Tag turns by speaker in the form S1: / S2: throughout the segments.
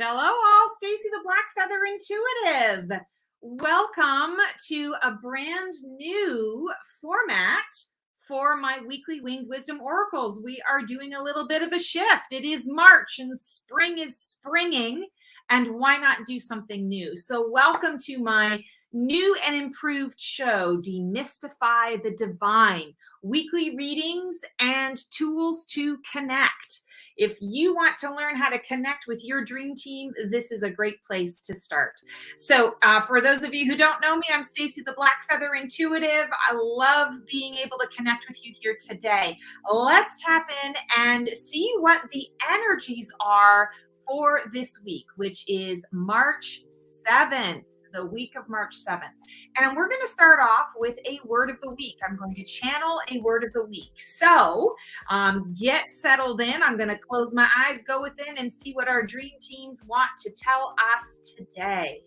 S1: Hello all, Stacy the Black Feather Intuitive. Welcome to a brand new format for my weekly Winged Wisdom Oracles. We are doing a little bit of a shift. It is March and spring is springing, and why not do something new? So welcome to my new and improved show, Demystify the Divine, weekly readings and tools to connect. If you want to learn how to connect with your dream team, this is a great place to start. So for those of you who don't know me, I'm Stacy the Black Feather Intuitive. I love being able to connect with you here today. Let's tap in and see what the energies are for this week, which is March 7th. The week of March 7th. And we're going to start off with a word of the week. I'm going to channel a word of the week. So get settled in. I'm going to close my eyes, go within, and see what our dream teams want to tell us today.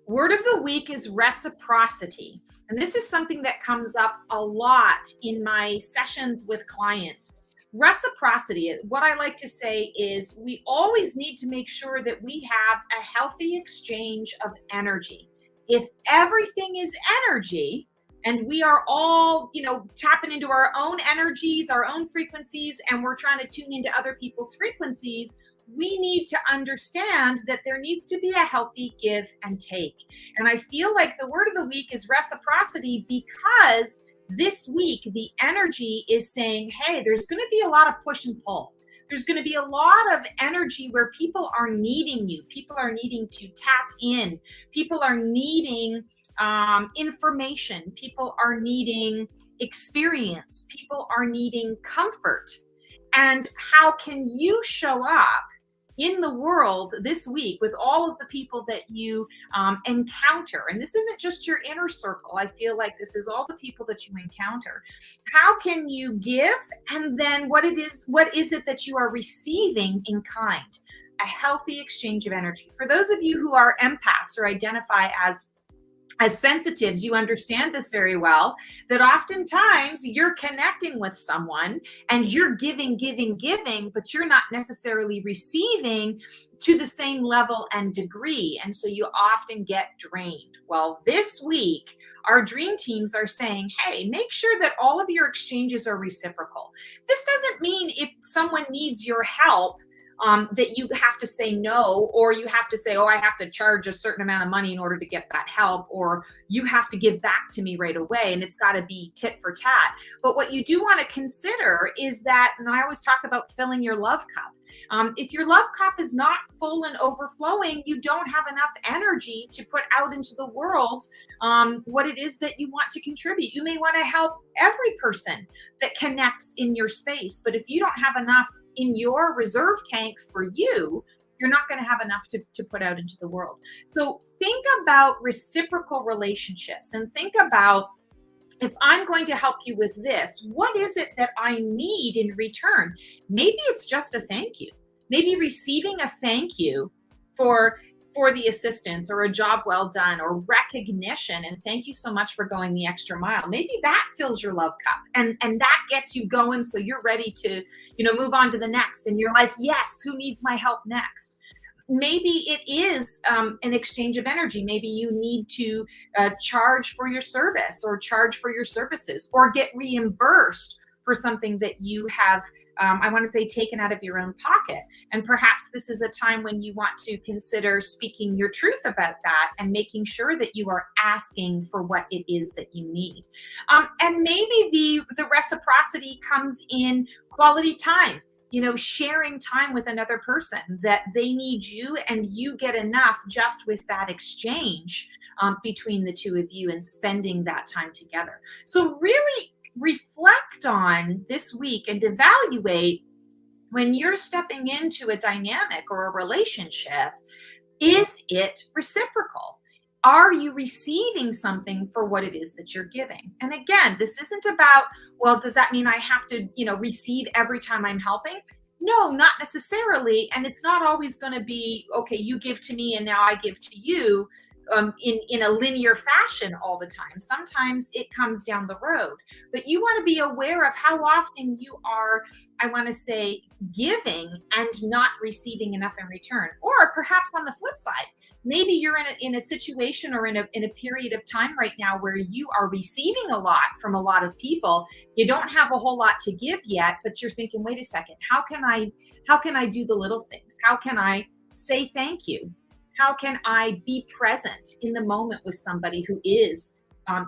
S1: Word of the week is reciprocity. And this is something that comes up a lot in my sessions with clients. Reciprocity, what I like to say is we always need to make sure that we have a healthy exchange of energy. If everything is energy and we are all, tapping into our own energies, our own frequencies, and we're trying to tune into other people's frequencies, we need to understand that there needs to be a healthy give and take. And I feel like the word of the week is reciprocity because this week, the energy is saying, hey, there's going to be a lot of push and pull. There's going to be a lot of energy where people are needing you. People are needing to tap in. People are needing information. People are needing experience. People are needing comfort. And how can you show up in the world this week with all of the people that you encounter? And this isn't just your inner circle. I feel like this is all the people that you encounter. How can you give? And then what is it that you are receiving in kind? A healthy exchange of energy. For those of you who are empaths or identify as sensitives, you understand this very well, that oftentimes you're connecting with someone and you're giving, but you're not necessarily receiving to the same level and degree. And so you often get drained. Well, this week, our dream teams are saying, hey, make sure that all of your exchanges are reciprocal. This doesn't mean if someone needs your help, that you have to say no, or you have to say, oh, I have to charge a certain amount of money in order to get that help, or you have to give back to me right away, and it's got to be tit for tat. But what you do want to consider is that, and I always talk about filling your love cup. If your love cup is not full and overflowing, you don't have enough energy to put out into the world what it is that you want to contribute. You may want to help every person that connects in your space, but if you don't have enough in your reserve tank for you, you're not going to have enough to put out into the world. So think about reciprocal relationships and think about, if I'm going to help you with this, what is it that I need in return? Maybe it's just a thank you. Maybe receiving a thank you for the assistance, or a job well done, or recognition, and thank you so much for going the extra mile. Maybe that fills your love cup and that gets you going, so you're ready to move on to the next, and you're like, yes, who needs my help next? Maybe it is an exchange of energy. Maybe you need to charge for your service, or charge for your services, or get reimbursed for something that you have, I want to say, taken out of your own pocket. And perhaps this is a time when you want to consider speaking your truth about that and making sure that you are asking for what it is that you need. And maybe the reciprocity comes in quality time. Sharing time with another person, that they need you and you get enough just with that exchange between the two of you, and spending that time together. So really reflect on this week and evaluate, when you're stepping into a dynamic or a relationship, is it reciprocal? Are you receiving something for what it is that you're giving? And again, this isn't about, well, does that mean I have to, receive every time I'm helping? No, not necessarily. And it's not always going to be, okay, you give to me and now I give to you. in a linear fashion all the time. Sometimes it comes down the road, but you want to be aware of how often you are, I want to say, giving and not receiving enough in return. Or perhaps on the flip side, maybe you're in a situation or in a period of time right now where you are receiving a lot from a lot of people. You don't have a whole lot to give yet, but you're thinking, wait a second, how can I do the little things? How can I say thank you? How can I be present in the moment with somebody who is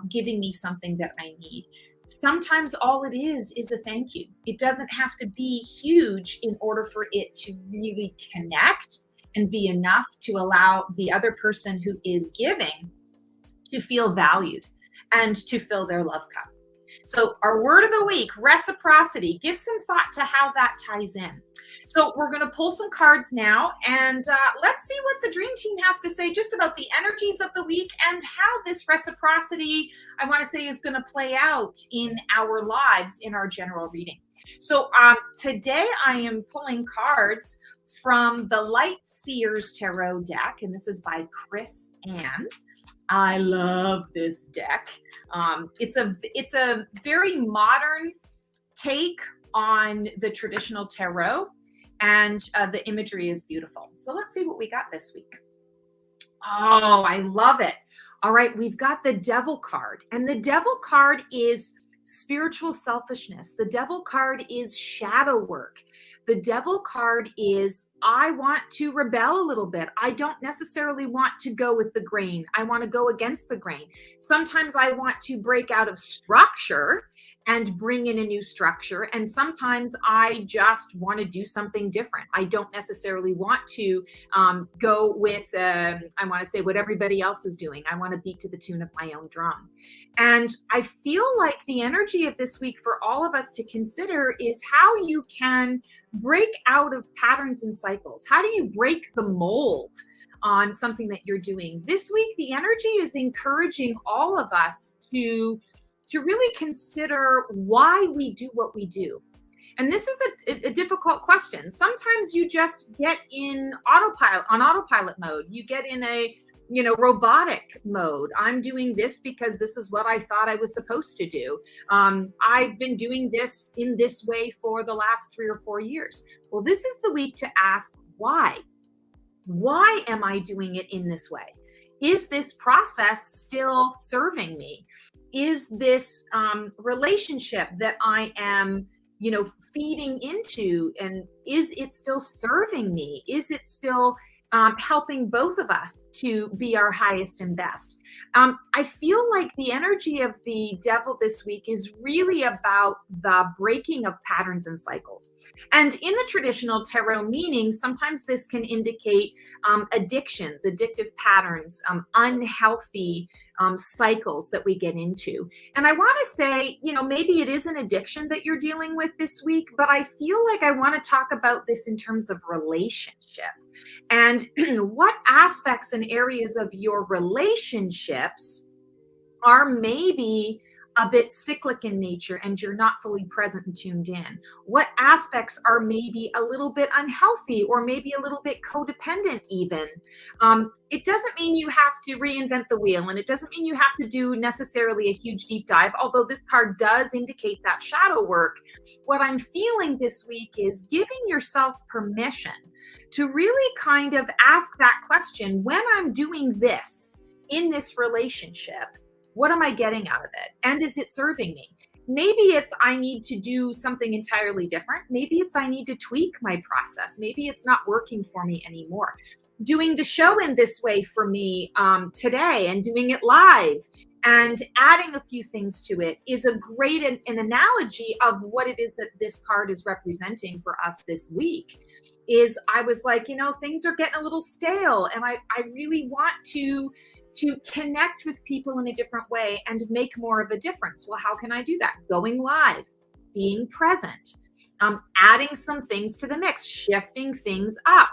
S1: giving me something that I need? Sometimes all it is a thank you. It doesn't have to be huge in order for it to really connect and be enough to allow the other person who is giving to feel valued and to fill their love cup. So our word of the week, reciprocity. Give some thought to how that ties in. So we're going to pull some cards now, and let's see what the dream team has to say just about the energies of the week and how this reciprocity, I want to say, is going to play out in our lives in our general reading. So today I am pulling cards from the Light Seers Tarot deck, and this is by Chris Ann. I love this deck. It's a very modern take on the traditional tarot, and the imagery is beautiful. So let's see what we got this week. Oh, I love it. All right, we've got the Devil card, and the Devil card is spiritual selfishness. The Devil card is shadow work. The Devil card is, I want to rebel a little bit. I don't necessarily want to go with the grain. I want to go against the grain. Sometimes I want to break out of structure and bring in a new structure. And sometimes I just want to do something different. I don't necessarily want to go with, I want to say, what everybody else is doing. I want to beat to the tune of my own drum. And I feel like the energy of this week for all of us to consider is how you can break out of patterns and cycles. How do you break the mold on something that you're doing? This week, the energy is encouraging all of us to really consider why we do what we do. And this is a difficult question. Sometimes you just get in autopilot mode. You get in a robotic mode. I'm doing this because this is what I thought I was supposed to do. I've been doing this in this way for the last 3 or 4 years. Well, this is the week to ask why. Why am I doing it in this way? Is this process still serving me? Is this relationship that I am, feeding into, and is it still serving me? Is it still helping both of us to be our highest and best? I feel like the energy of the Devil this week is really about the breaking of patterns and cycles. And in the traditional tarot meaning, sometimes this can indicate addictions, addictive patterns, unhealthy cycles that we get into. And I want to say, maybe it is an addiction that you're dealing with this week, but I feel like I want to talk about this in terms of relationship. And what aspects and areas of your relationships are maybe a bit cyclic in nature and you're not fully present and tuned in? What aspects are maybe a little bit unhealthy or maybe a little bit codependent even? It doesn't mean you have to reinvent the wheel, and it doesn't mean you have to do necessarily a huge deep dive, although this card does indicate that shadow work. What I'm feeling this week is giving yourself permission to really kind of ask that question: when I'm doing this in this relationship, what am I getting out of it? And is it serving me? Maybe it's I need to do something entirely different. Maybe it's I need to tweak my process. Maybe it's not working for me anymore. Doing the show in this way for me today and doing it live and adding a few things to it is a great an analogy of what it is that this card is representing for us this week. Is I was like, things are getting a little stale, and I really want to connect with people in a different way and make more of a difference. Well, how can I do that? Going live, being present, adding some things to the mix, shifting things up,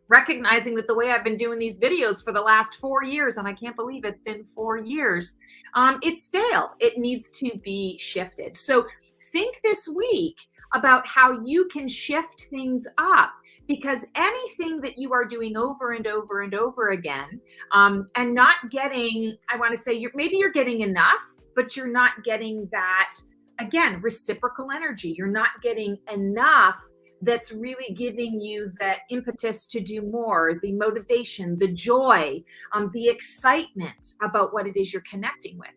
S1: recognizing that the way I've been doing these videos for the last 4 years, and I can't believe it's been 4 years, it's stale. It needs to be shifted. So think this week about how you can shift things up, because anything that you are doing over and over and over again, and not getting, I want to say, maybe you're getting enough, but you're not getting that, again, reciprocal energy. You're not getting enough that's really giving you the impetus to do more, the motivation, the joy, the excitement about what it is you're connecting with.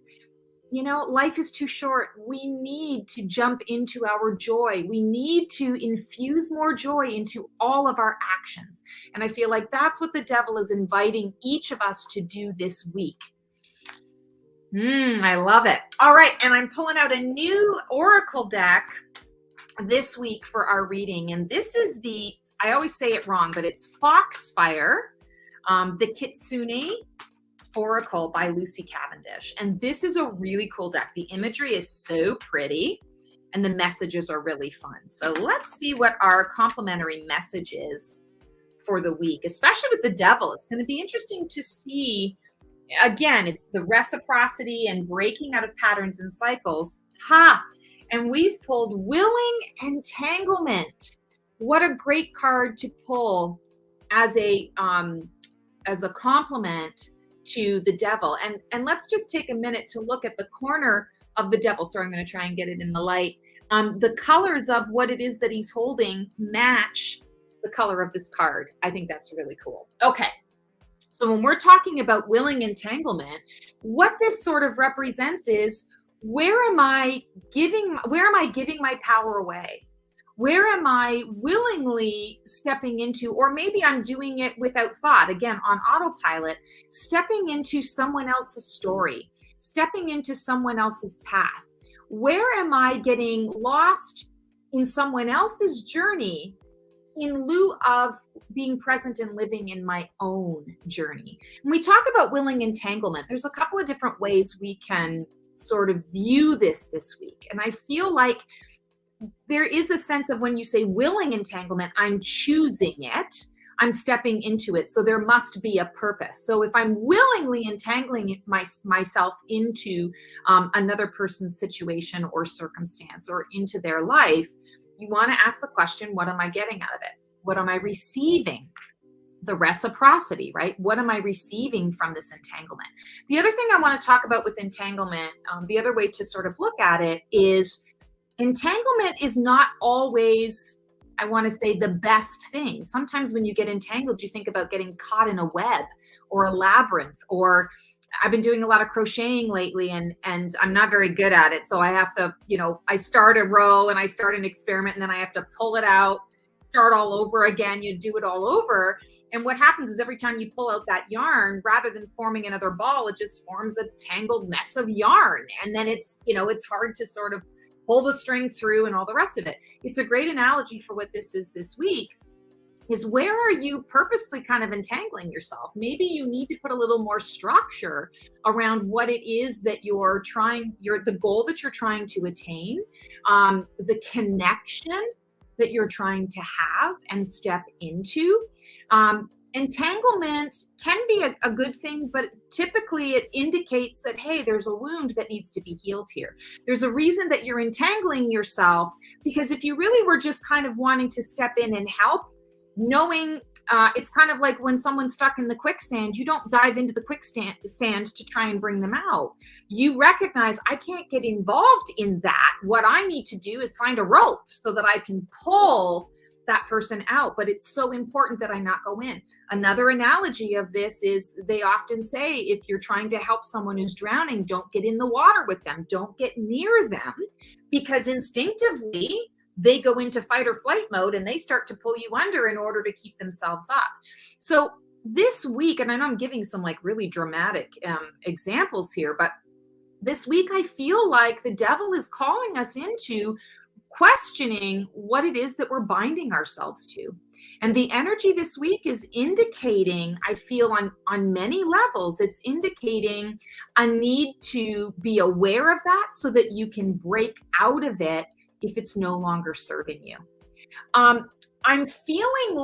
S1: You know, life is too short. We need to jump into our joy. We need to infuse more joy into all of our actions. And I feel like that's what the devil is inviting each of us to do this week. I love it. All right. And I'm pulling out a new oracle deck this week for our reading. And this is I always say it wrong, but it's Foxfire, the Kitsune Oracle by Lucy Cavendish. And this is a really cool deck. The imagery is so pretty and the messages are really fun. So let's see what our complimentary message is for the week, especially with the devil. It's going to be interesting to see. Again, it's the reciprocity and breaking out of patterns and cycles. And we've pulled Willing Entanglement. What a great card to pull as a compliment to the devil. And let's just take a minute to look at the corner of the devil. Sorry, I'm going to try and get it in the light. The colors of what it is that he's holding match the color of this card. I think that's really cool. Okay. So when we're talking about willing entanglement, what this sort of represents is, where am I giving my power away? Where am I willingly stepping into, or maybe I'm doing it without thought, again, on autopilot, stepping into someone else's story, stepping into someone else's path? Where am I getting lost in someone else's journey in lieu of being present and living in my own journey? When we talk about willing entanglement, there's a couple of different ways we can sort of view this week. And I feel like there is a sense of, when you say willing entanglement, I'm choosing it, I'm stepping into it. So there must be a purpose. So if I'm willingly entangling myself into another person's situation or circumstance or into their life, you want to ask the question, what am I getting out of it? What am I receiving? The reciprocity, right? What am I receiving from this entanglement? The other thing I want to talk about with entanglement, the other way to sort of look at it is, entanglement is not always, I want to say, the best thing. Sometimes when you get entangled, you think about getting caught in a web or a labyrinth, or I've been doing a lot of crocheting lately and I'm not very good at it. So I have to, I start a row and I start an experiment and then I have to pull it out, start all over again. You do it all over. And what happens is, every time you pull out that yarn, rather than forming another ball, it just forms a tangled mess of yarn. And then it's hard to sort of pull the string through and all the rest of it. It's a great analogy for what this is this week, is where are you purposely kind of entangling yourself? Maybe you need to put a little more structure around what it is that the goal that you're trying to attain, the connection that you're trying to have and step into. Entanglement can be a good thing, but typically it indicates that, hey, there's a wound that needs to be healed here. There's a reason that you're entangling yourself, because if you really were just kind of wanting to step in and help, knowing it's kind of like when someone's stuck in the quicksand, you don't dive into the quicksand to try and bring them out. You recognize, I can't get involved in that. What I need to do is find a rope so that I can pull that person out, but it's so important that I not go in. Another analogy of this is, they often say, if you're trying to help someone who's drowning, don't get in the water with them, don't get near them, because instinctively they go into fight or flight mode and they start to pull you under in order to keep themselves up. So this week, and I know I'm giving some like really dramatic examples here, but this week I feel like the devil is calling us into questioning what it is that we're binding ourselves to. And the energy this week is indicating, I feel on many levels, it's indicating a need to be aware of that so that you can break out of it if it's no longer serving you. I'm feeling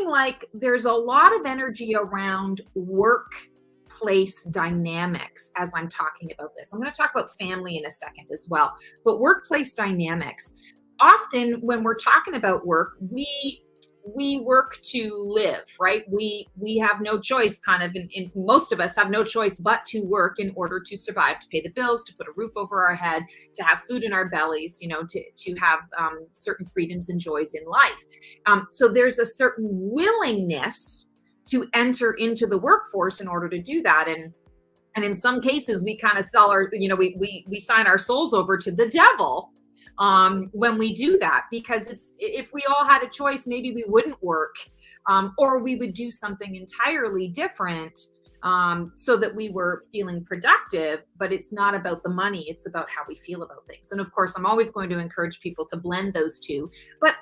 S1: like there's a lot of energy around work workplace dynamics as I'm talking about this. I'm going to talk about family in a second as well, but workplace dynamics. Often when we're talking about work, we work to live, right? We have no choice, kind of, in most of us have no choice but to work in order to survive, to pay the bills, to put a roof over our head, to have food in our bellies, to have certain freedoms and joys in life. So there's a certain willingness to enter into the workforce in order to do that. And in some cases, we kind of sell our, we sign our souls over to the devil when we do that, because if we all had a choice, maybe we wouldn't work, or we would do something entirely different, so that we were feeling productive. But it's not about the money, it's about how we feel about things. And of course, I'm always going to encourage people to blend those two, but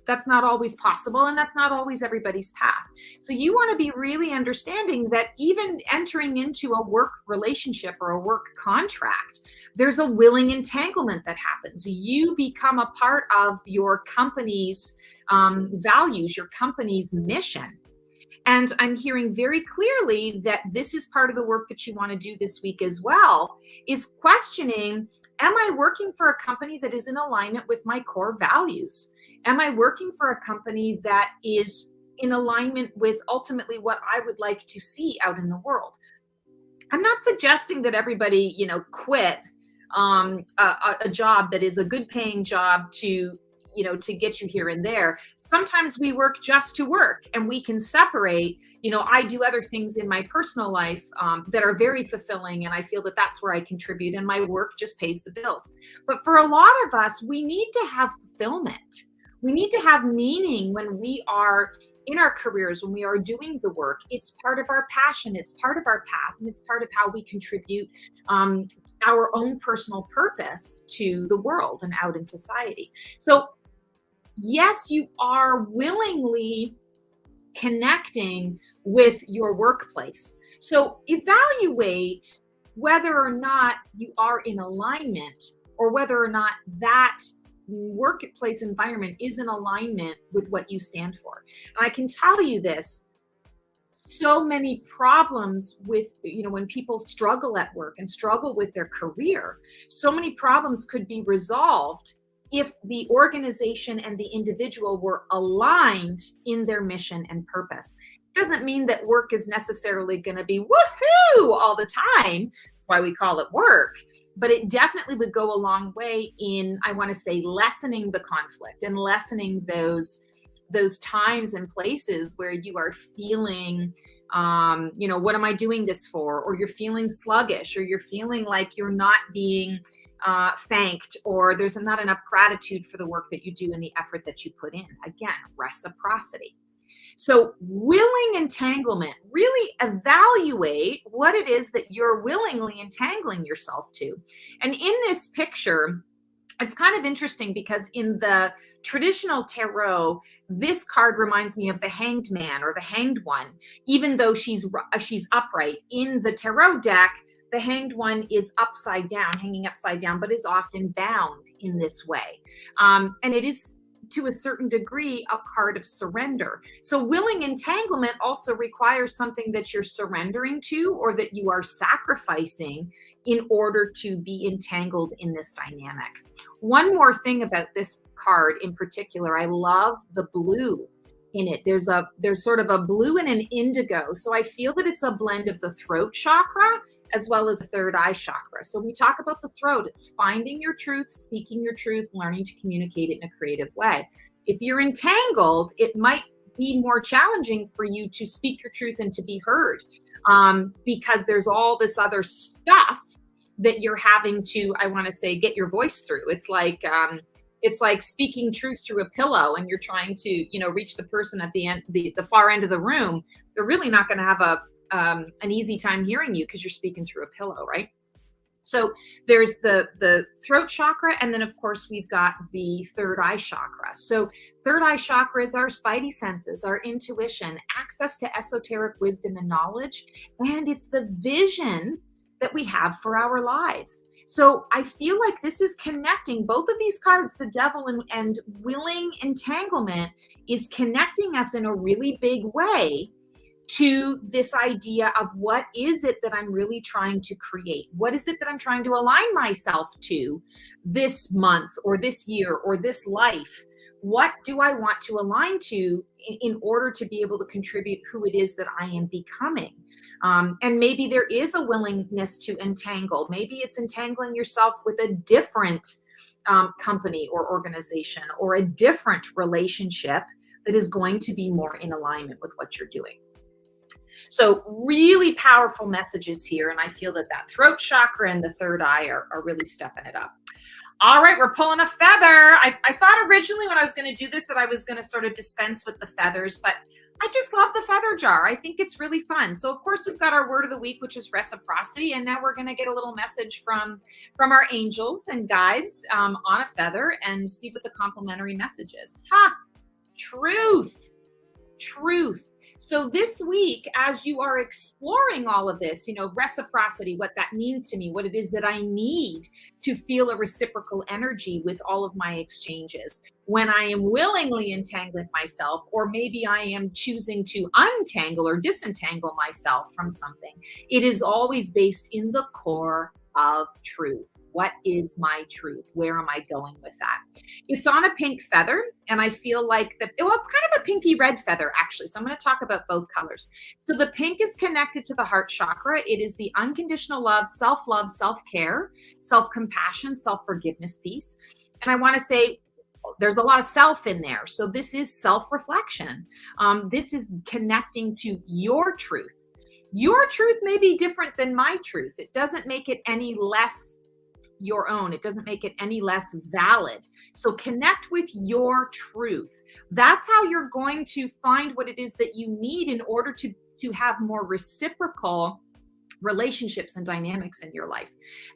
S1: that's not always possible, and that's not always everybody's path. So you want to be really understanding that even entering into a work relationship or a work contract, there's a willing entanglement that happens. You become a part of your company's values, your company's mission. And I'm hearing very clearly that this is part of the work that you want to do this week as well, is questioning, am I working for a company that is in alignment with my core values? Am I working for a company that is in alignment with ultimately what I would like to see out in the world? I'm not suggesting that everybody, quit a job that is a good paying job to get you here and there. Sometimes we work just to work, and we can separate, I do other things in my personal life that are very fulfilling, and I feel that that's where I contribute, and my work just pays the bills. But for a lot of us, we need to have fulfillment. We need to have meaning when we are in our careers, when we are doing the work. It's part of our passion, it's part of our path, and it's part of how we contribute our own personal purpose to the world and out in society. So yes, you are willingly connecting with your workplace. So evaluate whether or not you are in alignment, or whether or not that workplace environment is in alignment with what you stand for. And I can tell you this, so many problems with, when people struggle at work and struggle with their career, so many problems could be resolved if the organization and the individual were aligned in their mission and purpose. It doesn't mean that work is necessarily going to be woohoo all the time. That's why we call it work. But it definitely would go a long way in, I want to say, lessening the conflict and lessening those times and places where you are feeling, what am I doing this for? Or you're feeling sluggish, or you're feeling like you're not being thanked, or there's not enough gratitude for the work that you do and the effort that you put in. Again, reciprocity. So willing entanglement, really evaluate what it is that you're willingly entangling yourself to. And in this picture, it's kind of interesting because in the traditional tarot, this card reminds me of the Hanged Man or the Hanged One, even though she's upright. In the tarot deck, the Hanged One is upside down, hanging upside down, but is often bound in this way. And it is, to a certain degree, a card of surrender. So willing entanglement also requires something that you're surrendering to, or that you are sacrificing in order to be entangled in this dynamic. One more thing about this card in particular, I love the blue in it. There's sort of a blue and an indigo. So I feel that it's a blend of the throat chakra as well as the third eye chakra. So we talk about the throat. It's finding your truth, speaking your truth, learning to communicate it in a creative way. If you're entangled, it might be more challenging for you to speak your truth and to be heard, because there's all this other stuff that you're having to, I want to say, get your voice through. It's like speaking truth through a pillow, and you're trying to, reach the person at the end, the far end of the room. They're really not going to have an easy time hearing you because you're speaking through a pillow, right? So there's the throat chakra, and then of course we've got the third eye chakra. So third eye chakra is our spidey senses, our intuition, access to esoteric wisdom and knowledge, and it's the vision that we have for our lives. So I feel like this is connecting both of these cards, the devil and willing entanglement, is connecting us in a really big way to this idea of what is it that I'm really trying to create? What is it that I'm trying to align myself to this month or this year or this life? What do I want to align to in order to be able to contribute who it is that I am becoming? And maybe there is a willingness to entangle. Maybe it's entangling yourself with a different company or organization or a different relationship that is going to be more in alignment with what you're doing. So really powerful messages here. And I feel that throat chakra and the third eye are really stepping it up. All right, we're pulling a feather. I thought originally when I was going to do this that I was going to sort of dispense with the feathers, but I just love the feather jar. I think it's really fun. So of course we've got our word of the week, which is reciprocity. And now we're going to get a little message from our angels and guides on a feather and see what the complimentary message is. Truth. So this week, as you are exploring all of this, reciprocity, what that means to me, what it is that I need to feel a reciprocal energy with all of my exchanges, when I am willingly entangling myself, or maybe I am choosing to untangle or disentangle myself from something, it is always based in the core of truth. What is my truth? Where am I going with that? It's on a pink feather, and I feel like it's kind of a pinky red feather, actually. So I'm going to talk about both colors. So the pink is connected to the heart chakra. It is the unconditional love, self-care, self-compassion, self-forgiveness piece. And I want to say, there's a lot of self in there. So this is self-reflection. This is connecting to your truth. Your truth may be different than my truth. It doesn't make it any less your own. It doesn't make it any less valid. So connect with your truth. That's how you're going to find what it is that you need in order to have more reciprocal relationships and dynamics in your life.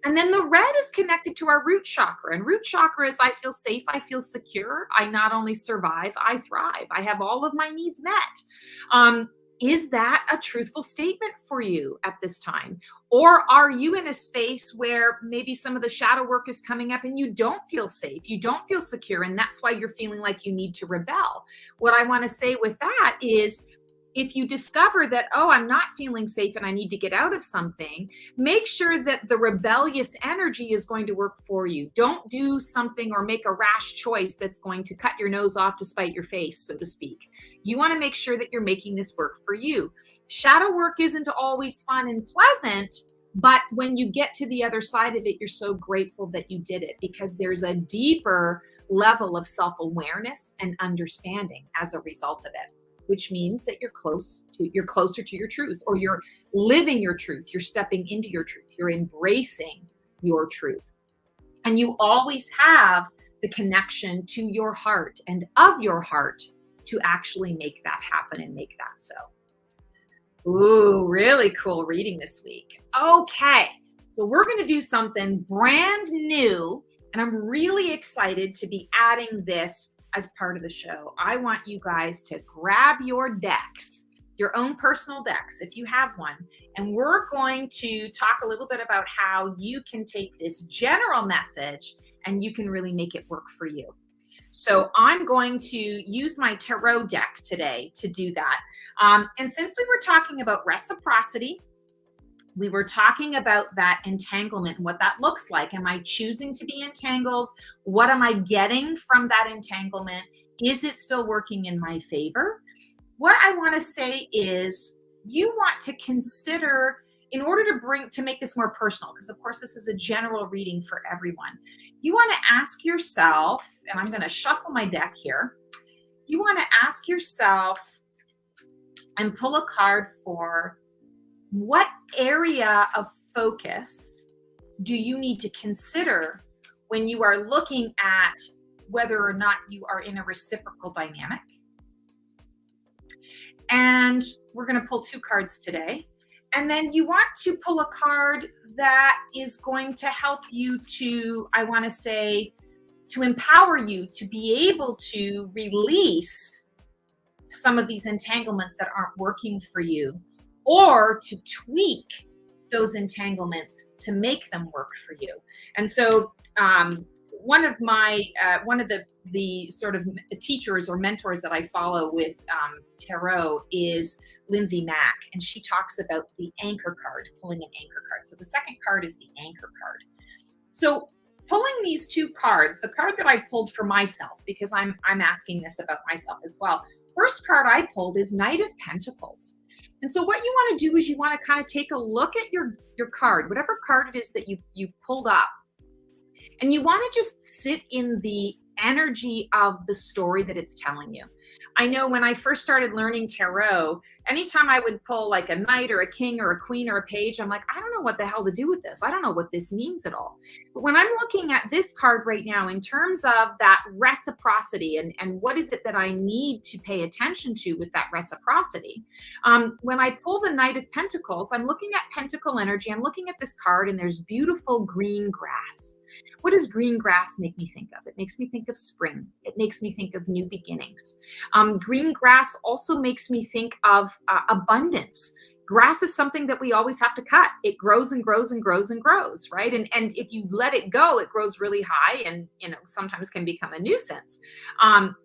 S1: And then the red is connected to our root chakra. And root chakra is I feel safe, I feel secure. I not only survive, I thrive. I have all of my needs met. Is that a truthful statement for you at this time? Or are you in a space where maybe some of the shadow work is coming up and you don't feel safe, you don't feel secure, and that's why you're feeling like you need to rebel? What I want to say with that is, if you discover that, I'm not feeling safe and I need to get out of something, make sure that the rebellious energy is going to work for you. Don't do something or make a rash choice that's going to cut your nose off to spite your face, so to speak. You want to make sure that you're making this work for you. Shadow work isn't always fun and pleasant, but when you get to the other side of it, you're so grateful that you did it, because there's a deeper level of self-awareness and understanding as a result of it, which means that you're closer to your truth, or you're living your truth. You're stepping into your truth. You're embracing your truth. And you always have the connection to your heart and of your heart to actually make that happen and make that so. Ooh, really cool reading this week. Okay, so we're going to do something brand new, and I'm really excited to be adding this as part of the show. I want you guys to grab your decks, your own personal decks, if you have one, and we're going to talk a little bit about how you can take this general message and you can really make it work for you. So I'm going to use my tarot deck today to do that. And since we were talking about reciprocity, we were talking about that entanglement and what that looks like. Am I choosing to be entangled? What am I getting from that entanglement? Is it still working in my favor? What I want to say is, you want to consider, in order to make this more personal, because of course this is a general reading for everyone, you want to ask yourself, and I'm going to shuffle my deck here. You want to ask yourself and pull a card for, what area of focus do you need to consider when you are looking at whether or not you are in a reciprocal dynamic? And we're going to pull 2 cards today. And then you want to pull a card that is going to help you to, I want to say, to empower you to be able to release some of these entanglements that aren't working for you, or to tweak those entanglements to make them work for you. And so one of the sort of teachers or mentors that I follow with tarot is Lindsay Mack, and she talks about the anchor card, pulling an anchor card. So the second card is the anchor card. So pulling these two cards, the card that I pulled for myself, because I'm asking this about myself as well. First card I pulled is Knight of Pentacles. And so what you want to do is you want to kind of take a look at your card, whatever card it is that you pulled up. And you want to just sit in the energy of the story that it's telling you. I know when I first started learning tarot, anytime I would pull like a knight or a king or a queen or a page, I'm like, I don't know what the hell to do with this. I don't know what this means at all. But when I'm looking at this card right now, in terms of that reciprocity and what is it that I need to pay attention to with that reciprocity, when I pull the Knight of Pentacles, I'm looking at pentacle energy. I'm looking at this card and there's beautiful green grass. What does green grass make me think of? It makes me think of spring. It makes me think of new beginnings. Green grass also makes me think of abundance. Grass is something that we always have to cut. It grows and grows and grows and grows, right? And if you let it go, it grows really high and, sometimes can become a nuisance.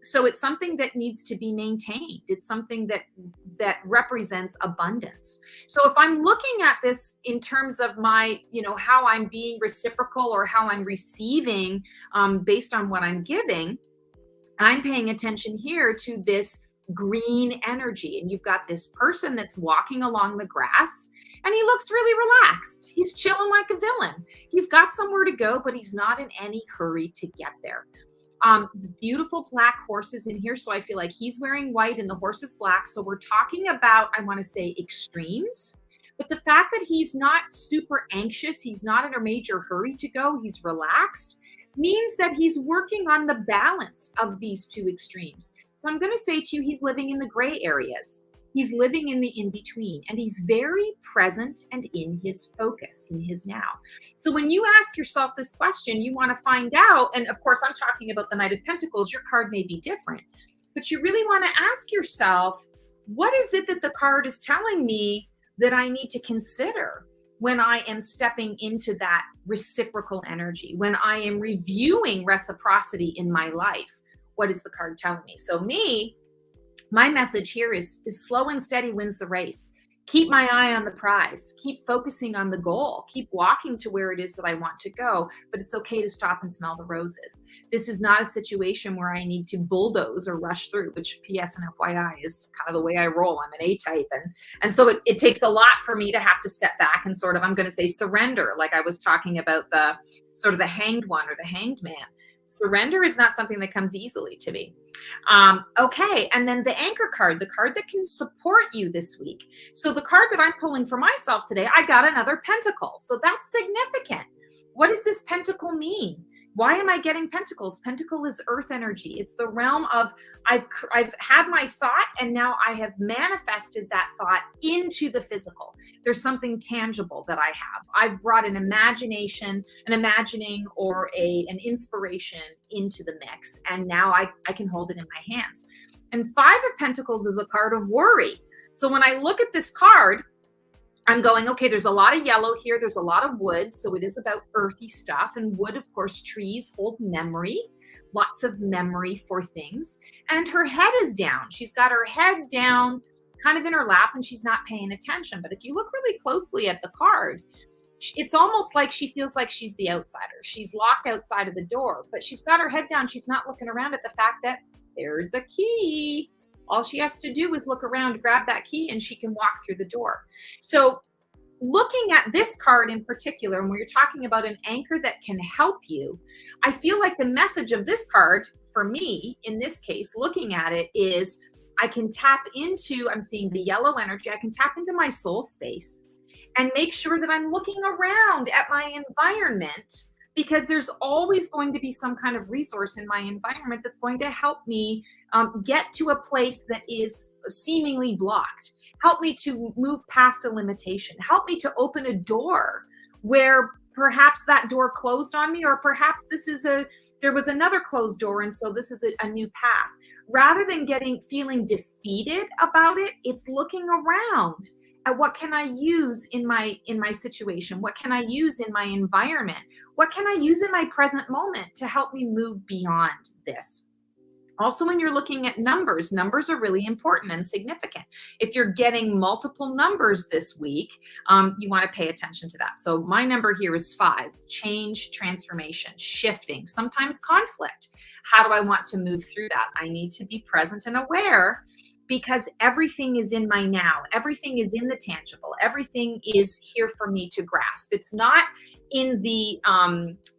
S1: So it's something that needs to be maintained. It's something that represents abundance. So if I'm looking at this in terms of my, how I'm being reciprocal or how I'm receiving based on what I'm giving, I'm paying attention here to this green energy. And you've got this person that's walking along the grass and he looks really relaxed. He's chilling like a villain. He's got somewhere to go, but he's not in any hurry to get there. The beautiful black horses in here. So I feel like he's wearing white and the horse is black. So we're talking about, I want to say, extremes. But the fact that he's not super anxious, he's not in a major hurry to go, he's relaxed, means that he's working on the balance of these two extremes. So I'm going to say to you, he's living in the gray areas. He's living in the in-between, and he's very present and in his focus, in his now. So when you ask yourself this question, you want to find out, and of course, I'm talking about the Knight of Pentacles, your card may be different, but you really want to ask yourself, what is it that the card is telling me that I need to consider when I am stepping into that reciprocal energy, when I am reviewing reciprocity in my life? What is the card telling me? So my message here is slow and steady wins the race. Keep my eye on the prize. Keep focusing on the goal. Keep walking to where it is that I want to go, but it's okay to stop and smell the roses. This is not a situation where I need to bulldoze or rush through, which PS and FYI is kind of the way I roll. I'm an A-type. And so it takes a lot for me to have to step back and sort of, I'm going to say, surrender, like I was talking about the sort of the hanged one or the hanged man. Surrender is not something that comes easily to me. Okay, and then the anchor card, the card that can support you this week. So the card that I'm pulling for myself today, I got another pentacle. So that's significant. What does this pentacle mean? Why am I getting pentacles? Pentacle is earth energy. It's the realm of I've had my thought and now I have manifested that thought into the physical. There's something tangible that I have. I've brought an imagination, an imagining or an inspiration into the mix. And now I can hold it in my hands. And Five of Pentacles is a card of worry. So when I look at this card, I'm going, okay, there's a lot of yellow here. There's a lot of wood. So it is about earthy stuff. And wood, of course, trees hold memory, lots of memory for things. And her head is down. She's got her head down kind of in her lap and she's not paying attention. But if you look really closely at the card, it's almost like she feels like she's the outsider. She's locked outside of the door, but she's got her head down. She's not looking around at the fact that there's a key. All she has to do is look around, grab that key, and she can walk through the door. So looking at this card in particular, and when you're talking about an anchor that can help you, I feel like the message of this card for me, in this case, looking at it, is I can tap into, I'm seeing the yellow energy, I can tap into my soul space and make sure that I'm looking around at my environment, because there's always going to be some kind of resource in my environment that's going to help me get to a place that is seemingly blocked. Help me to move past a limitation. Help me to open a door where perhaps that door closed on me, or perhaps there was another closed door, and so this is a new path. Rather than feeling defeated about it, it's looking around what can I use in my situation? What can I use in my environment? What can I use in my present moment to help me move beyond this? Also, when you're looking at numbers, numbers are really important and significant. If you're getting multiple numbers this week, you want to pay attention to that. So my number here is 5, change, transformation, shifting, sometimes conflict. How do I want to move through that? I need to be present and aware because everything is in my now. Everything is in the tangible. Everything is here for me to grasp. It's not in the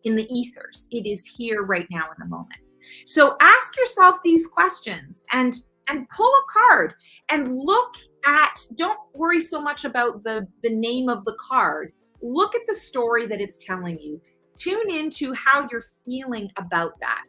S1: ethers. It is here right now in the moment. So ask yourself these questions and pull a card and look at, don't worry so much about the name of the card. Look at the story that it's telling you. Tune into how you're feeling about that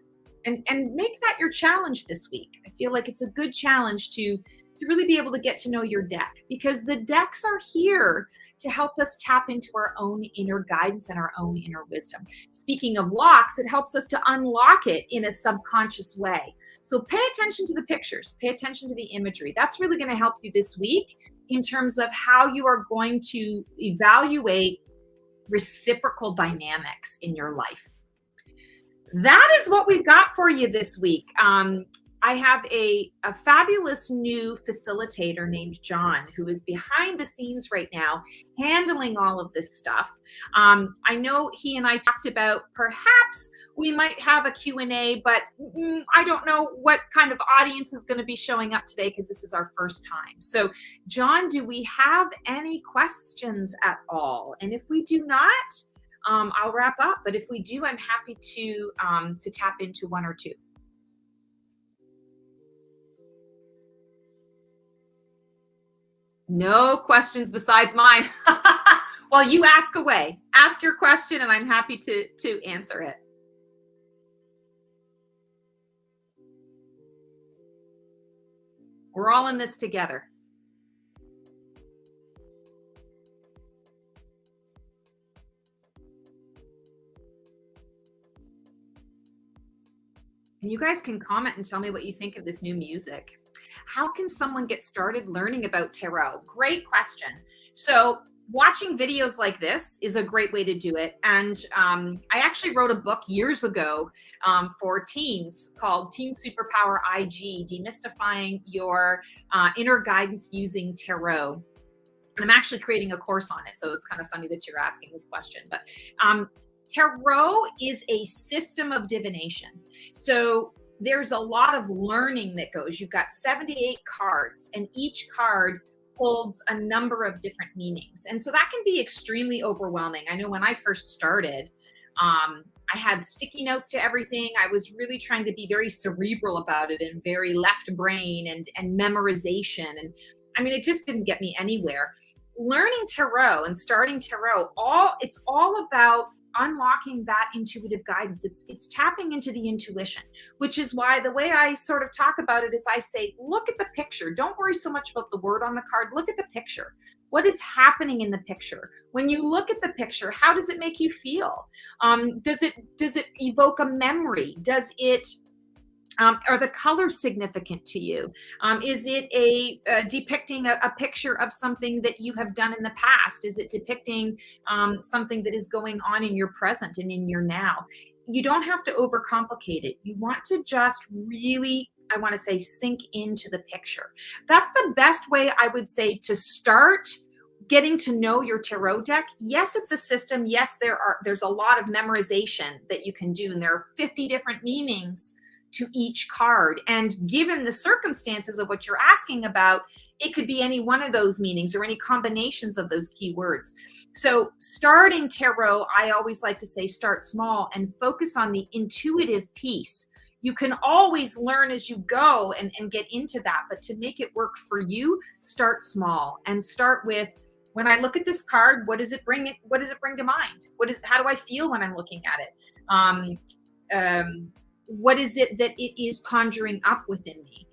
S1: and make that your challenge this week. I feel like it's a good challenge to really be able to get to know your deck, because the decks are here to help us tap into our own inner guidance and our own inner wisdom. Speaking of locks, it helps us to unlock it in a subconscious way. So pay attention to the pictures, pay attention to the imagery. That's really going to help you this week in terms of how you are going to evaluate reciprocal dynamics in your life. That is what we've got for you this week. I have a fabulous new facilitator named John, who is behind the scenes right now, handling all of this stuff. I know he and I talked about perhaps we might have a Q&A, but I don't know what kind of audience is going to be showing up today because this is our first time. So, John, do we have any questions at all? And if we do not, I'll wrap up. But if we do, I'm happy to tap into one or two. No questions besides mine. Well, you ask away. Ask your question, and I'm happy to answer it. We're all in this together. And you guys can comment and tell me what you think of this new music. How can someone get started learning about tarot? Great question. So watching videos like this is a great way to do it. And I actually wrote a book years ago for teens called Teen Superpower IG, Demystifying Your Inner Guidance Using Tarot. And I'm actually creating a course on it. So it's kind of funny that you're asking this question. But tarot is a system of divination. So there's a lot of learning that goes. You've got 78 cards, and each card holds a number of different meanings. And so that can be extremely overwhelming. I know when I first started, I had sticky notes to everything. I was really trying to be very cerebral about it and very left brain and memorization. And I mean, it just didn't get me anywhere. Learning tarot and starting tarot, it's all about unlocking that intuitive guidance. It's tapping into the intuition, which is why the way I sort of talk about it is I say, look at the picture. Don't worry so much about the word on the card. Look at the picture. What is happening in the picture? When you look at the picture, how does it make you feel? Does it evoke a memory? Does it are the colors significant to you? Is it depicting a picture of something that you have done in the past? Is it depicting something that is going on in your present and in your now? You don't have to overcomplicate it. You want to just really, I want to say, sink into the picture. That's the best way I would say to start getting to know your tarot deck. Yes, it's a system. Yes, there's a lot of memorization that you can do, and there are 50 different meanings to each card. And given the circumstances of what you're asking about, it could be any one of those meanings or any combinations of those keywords. So starting tarot, I always like to say, start small and focus on the intuitive piece. You can always learn as you go and get into that, but to make it work for you, start small and start with, when I look at this card, what does it bring to mind? How do I feel when I'm looking at it? What is it that it is conjuring up within me?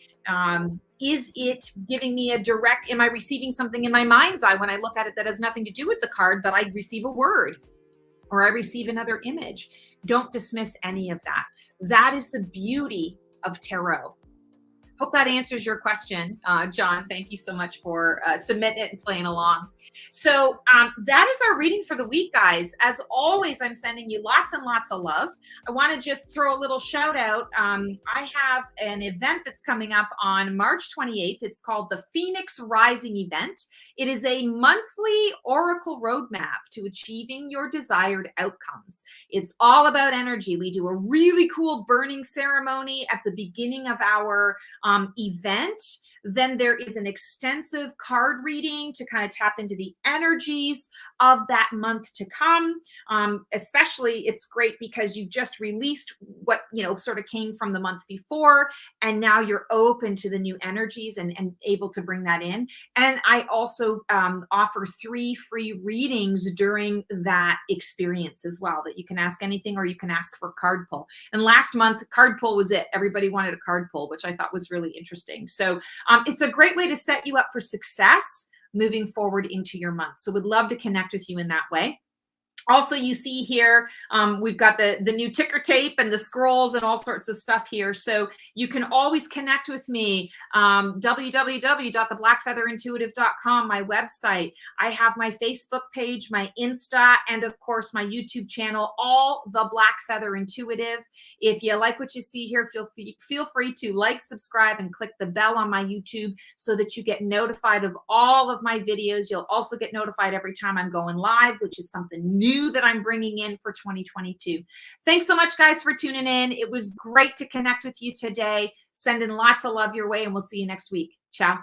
S1: Is it giving me am I receiving something in my mind's eye when I look at it that has nothing to do with the card, but I receive a word or I receive another image? Don't dismiss any of that. That is the beauty of tarot. Hope that answers your question, John. Thank you so much for submitting it and playing along. So that is our reading for the week, guys. As always, I'm sending you lots and lots of love. I want to just throw a little shout out. I have an event that's coming up on March 28th. It's called the Phoenix Rising event. It is a monthly oracle roadmap to achieving your desired outcomes. It's all about energy. We do a really cool burning ceremony at the beginning of our event. Then there is an extensive card reading to kind of tap into the energies of that month to come. Especially, it's great because you've just released what, sort of came from the month before, and now you're open to the new energies and able to bring that in. And I also offer 3 free readings during that experience as well, that you can ask anything or you can ask for card pull. And last month, card pull was it. Everybody wanted a card pull, which I thought was really interesting. So it's a great way to set you up for success moving forward into your month. So would love to connect with you in that way. Also, you see here, we've got the new ticker tape and the scrolls and all sorts of stuff here. So you can always connect with me, www.theblackfeatherintuitive.com, my website. I have my Facebook page, my Insta, and of course, my YouTube channel, all The Black Feather Intuitive. If you like what you see here, feel free to like, subscribe, and click the bell on my YouTube so that you get notified of all of my videos. You'll also get notified every time I'm going live, which is something new that I'm bringing in for 2022. Thanks so much, guys, for tuning in. It was great to connect with you today. Sending lots of love your way, and we'll see you next week. Ciao.